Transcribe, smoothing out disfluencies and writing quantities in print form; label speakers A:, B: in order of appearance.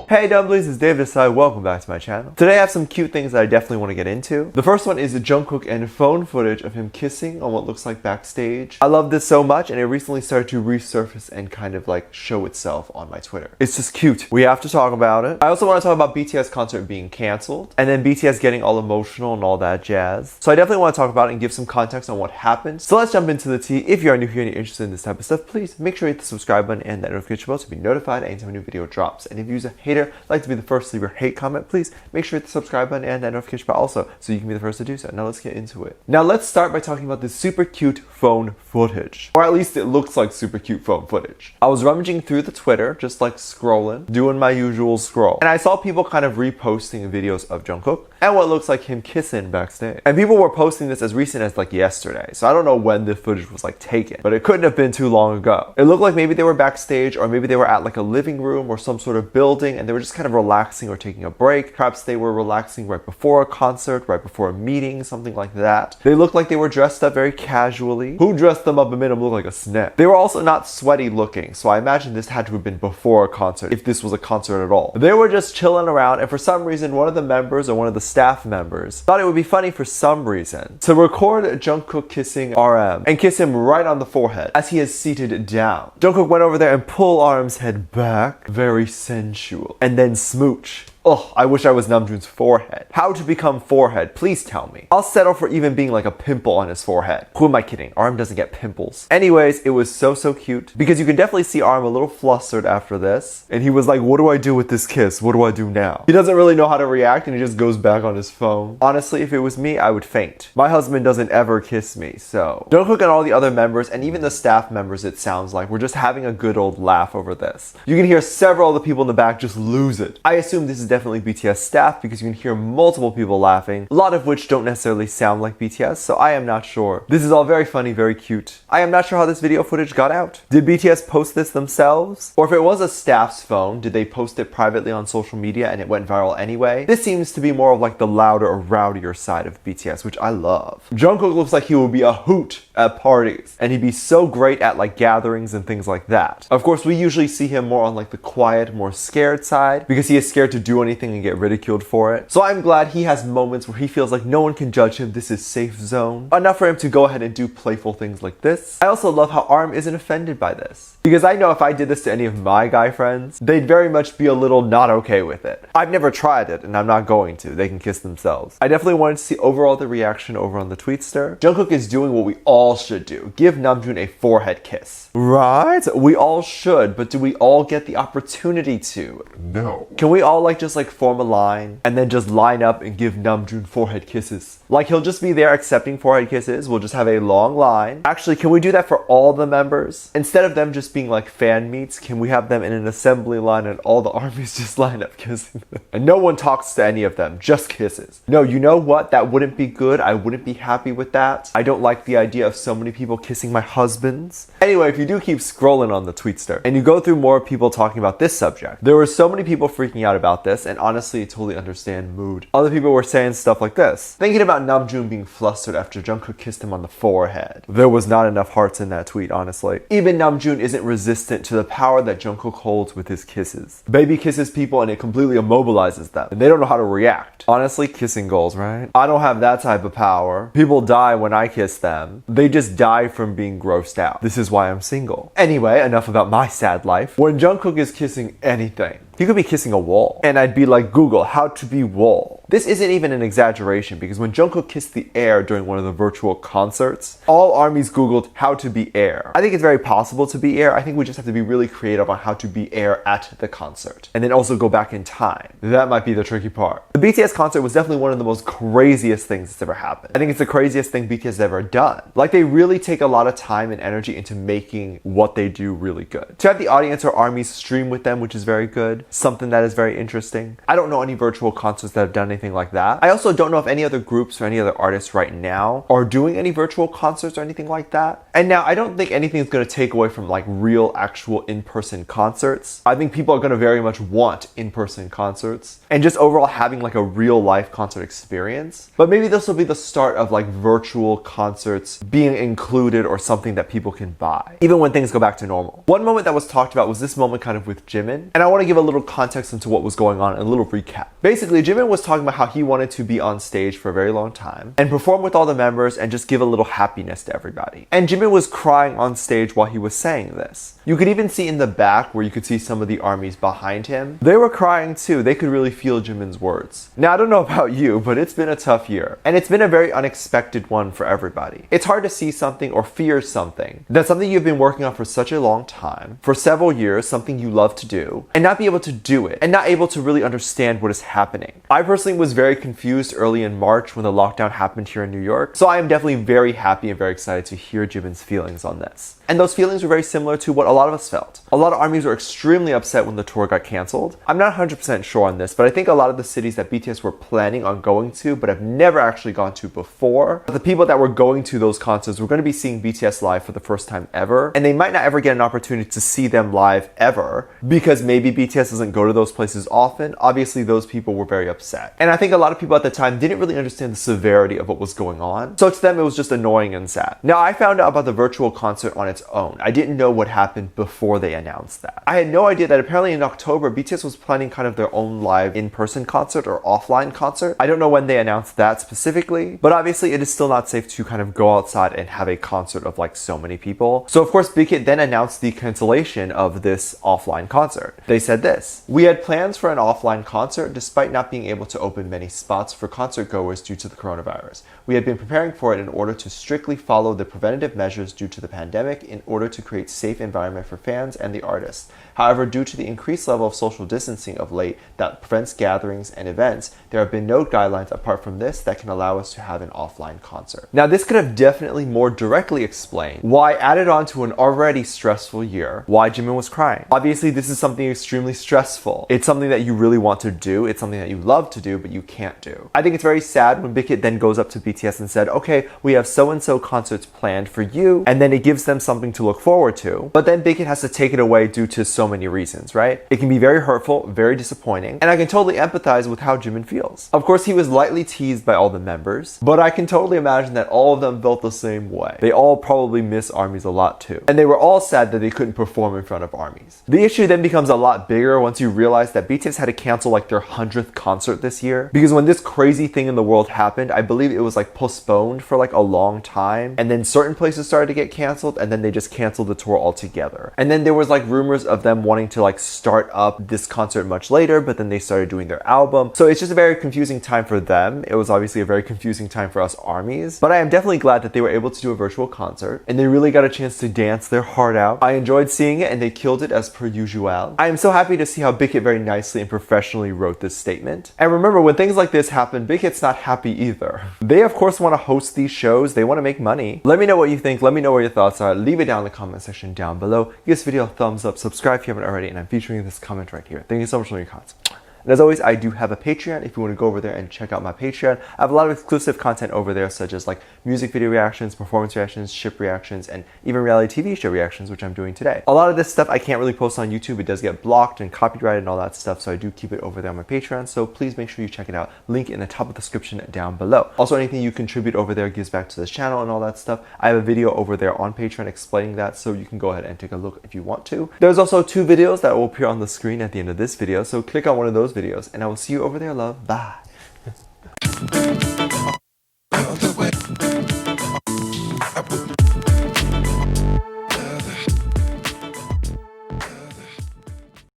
A: Hey dumplings, it's David Asai, welcome back to my channel. Today I have some cute things that I definitely want to get into. The first one is Jungkook and phone footage of him kissing on what looks like backstage. I love this so much and it recently started to resurface and kind of like show itself on my Twitter. It's just cute. We have to talk about it. I also want to talk about BTS concert being cancelled and then BTS getting all emotional and all that jazz. So I definitely want to talk about it and give some context on what happened. So let's jump into the tea. If you are new here and you're interested in this type of stuff, please make sure you hit the subscribe button and that notification bell to be notified anytime a new video drops. And if you're a hater, like to be the first to leave your hate comment, please make sure you hit the subscribe button and that notification bell also so you can be the first to do so. Now let's get into it. Now let's start by talking about this super cute phone footage. Or at least it looks like super cute phone footage. I was rummaging through the Twitter, just like scrolling, doing my usual scroll. And I saw people kind of reposting videos of Jungkook and what looks like him kissing backstage. And people were posting this as recent as like yesterday. So I don't know when the footage was like taken, but it couldn't have been too long ago. It looked like maybe they were backstage or maybe they were at like a living room or some sort of building and they were just kind of relaxing or taking a break. Perhaps they were relaxing right before a concert, right before a meeting, something like that. They looked like they were dressed up very casually. Who dressed them up and made them look like a snap? They were also not sweaty looking, so I imagine this had to have been before a concert, if this was a concert at all. They were just chilling around and for some reason one of the members or one of the staff members thought it would be funny for some reason to record Jungkook kissing RM and kiss him right on the forehead as he is seated down. Jungkook went over there and pulled RM's head back, very sensual, and then smooch. Oh, I wish I was Namjoon's forehead. How to become forehead? Please tell me. I'll settle for even being like a pimple on his forehead. Who am I kidding? RM doesn't get pimples. Anyways, it was so cute because you can definitely see RM a little flustered after this. And he was like, what do I do with this kiss? What do I do now? He doesn't really know how to react and he just goes back on his phone. Honestly, if it was me, I would faint. My husband doesn't ever kiss me, so. Jungkook and all the other members and even the staff members, it sounds like, were just having a good old laugh over this. You can hear several of the people in the back just lose it. I assume this is definitely BTS staff because you can hear multiple people laughing, a lot of which don't necessarily sound like BTS, so I am not sure. This is all very funny, very cute. I am not sure how this video footage got out. Did BTS post this themselves? Or if it was a staff's phone, did they post it privately on social media and it went viral anyway? This seems to be more of like the louder or rowdier side of BTS, which I love. Jungkook looks like he would be a hoot at parties, and he'd be so great at like gatherings and things like that. Of course, we usually see him more on like the quiet, more scared side because he is scared to do anything and get ridiculed for it. So I'm glad he has moments where he feels like no one can judge him. This is safe zone. Enough for him to go ahead and do playful things like this. I also love how RM isn't offended by this. Because I know if I did this to any of my guy friends, they'd very much be a little not okay with it. I've never tried it and I'm not going to. They can kiss themselves. I definitely wanted to see overall the reaction over on the Tweetster. Jungkook is doing what we all should do. Give Namjoon a forehead kiss. Right? We all should, but do we all get the opportunity to?
B: No.
A: Can we all like just like form a line and then just line up and give Namjoon forehead kisses? Like he'll just be there accepting forehead kisses. We'll just have a long line. Actually, can we do that for all the members? Instead of them just being like fan meets, can we have them in an assembly line and all the armies just line up kissing them? And no one talks to any of them, just kisses. No, you know what? That wouldn't be good. I wouldn't be happy with that. I don't like the idea of so many people kissing my husbands. Anyway, if you do keep scrolling on the Tweetster and you go through more people talking about this subject, there were so many people freaking out about this, and honestly, I totally understand mood. Other people were saying stuff like this. Thinking about Namjoon being flustered after Jungkook kissed him on the forehead. There was not enough hearts in that tweet, honestly. Even Namjoon isn't resistant to the power that Jungkook holds with his kisses. Baby kisses people and it completely immobilizes them, and they don't know how to react. Honestly, kissing goals, right? I don't have that type of power. People die when I kiss them. They just die from being grossed out. This is why I'm single. Anyway, enough about my sad life. When Jungkook is kissing anything, he could be kissing a wall. And I'd be like, Google, how to be wall. This isn't even an exaggeration because when Jungkook kissed the air during one of the virtual concerts, all armies Googled how to be air. I think it's very possible to be air. I think we just have to be really creative on how to be air at the concert. And then also go back in time. That might be the tricky part. The BTS concert was definitely one of the most craziest things that's ever happened. I think it's the craziest thing BTS has ever done. Like they really take a lot of time and energy into making what they do really good. To have the audience or armies stream with them, which is very good. Something that is very interesting. I don't know any virtual concerts that have done anything anything like that. I also don't know if any other groups or any other artists right now are doing any virtual concerts or anything like that. And now I don't think anything's going to take away from like real, actual in-person concerts. I think people are going to very much want in-person concerts and just overall having like a real life concert experience. But maybe this will be the start of like virtual concerts being included or something that people can buy, even when things go back to normal. One moment that was talked about was this moment kind of with Jimin, and I want to give a little context into what was going on and a little recap. Basically, Jimin was talking about how he wanted to be on stage for a very long time and perform with all the members and just give a little happiness to everybody. And Jimin was crying on stage while he was saying this. You could even see in the back where you could see some of the armies behind him. They were crying too. They could really feel Jimin's words. Now, I don't know about you, but it's been a tough year. And it's been a very unexpected one for everybody. It's hard to see something or fear something that's something you've been working on for such a long time, for several years, something you love to do, and not be able to do it, and not able to really understand what is happening. I personally was very confused early in March when the lockdown happened here in New York, so I am definitely very happy and very excited to hear Jimin's feelings on this. And those feelings were very similar to what a lot of us felt. A lot of armies were extremely upset when the tour got canceled. I'm not 100% sure on this, but I think a lot of the cities that BTS were planning on going to but have never actually gone to before, the people that were going to those concerts were going to be seeing BTS live for the first time ever, and they might not ever get an opportunity to see them live ever because maybe BTS doesn't go to those places often. Obviously, those people were very upset. And I think a lot of people at the time didn't really understand the severity of what was going on. So to them, it was just annoying and sad. Now, I found out about the virtual concert on its own. I didn't know what happened before they announced that. I had no idea that apparently in October, BTS was planning kind of their own live in-person concert or offline concert. I don't know when they announced that specifically, but obviously it is still not safe to kind of go outside and have a concert of like so many people. So of course, Big Hit then announced the cancellation of this offline concert. They said this: "We had plans for an offline concert despite not being able to open many spots for concert goers due to the coronavirus. We had been preparing for it in order to strictly follow the preventative measures due to the pandemic in order to create safe environment for fans and the artists. However, due to the increased level of social distancing of late that prevents gatherings and events, there have been no guidelines apart from this that can allow us to have an offline concert." Now, this could have definitely more directly explained why, added on to an already stressful year, why Jimin was crying. Obviously, this is something extremely stressful. It's something that you really want to do. It's something that you love to do, but you can't do. I think it's very sad when Big Hit then goes up to BTS and said, "Okay, we have so-and-so concerts planned for you," and then it gives them something to look forward to. But then Big Hit has to take it away due to so many reasons, right? It can be very hurtful, very disappointing, and I can totally empathize with how Jimin feels. Of course, he was lightly teased by all the members, but I can totally imagine that all of them felt the same way. They all probably miss armies a lot too. And they were all sad that they couldn't perform in front of armies. The issue then becomes a lot bigger once you realize that BTS had to cancel like their 100th concert this year. Because when this crazy thing in the world happened, I believe it was like postponed for like a long time. And then certain places started to get canceled, and then they just canceled the tour altogether. And then there was like rumors of them wanting to like start up this concert much later, but then they started doing their album. So it's just a very confusing time for them. It was obviously a very confusing time for us armies. But I am definitely glad that they were able to do a virtual concert, and they really got a chance to dance their heart out. I enjoyed seeing it, and they killed it as per usual. I am so happy to see how Big Hit very nicely and professionally wrote this statement. And remember, when things like this happen, Big Hit's not happy either. They of course want to host these shows. They want to make money. Let me know what you think. Let me know what your thoughts are. Leave it down in the comment section down below. Give this video a thumbs up, subscribe if you haven't already, and I'm featuring this comment right here. Thank you so much for your comments. And as always, I do have a Patreon if you want to go over there and check out my Patreon. I have a lot of exclusive content over there, such as like music video reactions, performance reactions, ship reactions, and even reality TV show reactions, which I'm doing today. A lot of this stuff I can't really post on YouTube. It does get blocked and copyrighted and all that stuff, so I do keep it over there on my Patreon. So please make sure you check it out. Link in the top of the description down below. Also, anything you contribute over there gives back to this channel and all that stuff. I have a video over there on Patreon explaining that, so you can go ahead and take a look if you want to. There's also 2 videos that will appear on the screen at the end of this video, so click on one of those videos, and I will see you over there, love. Bye.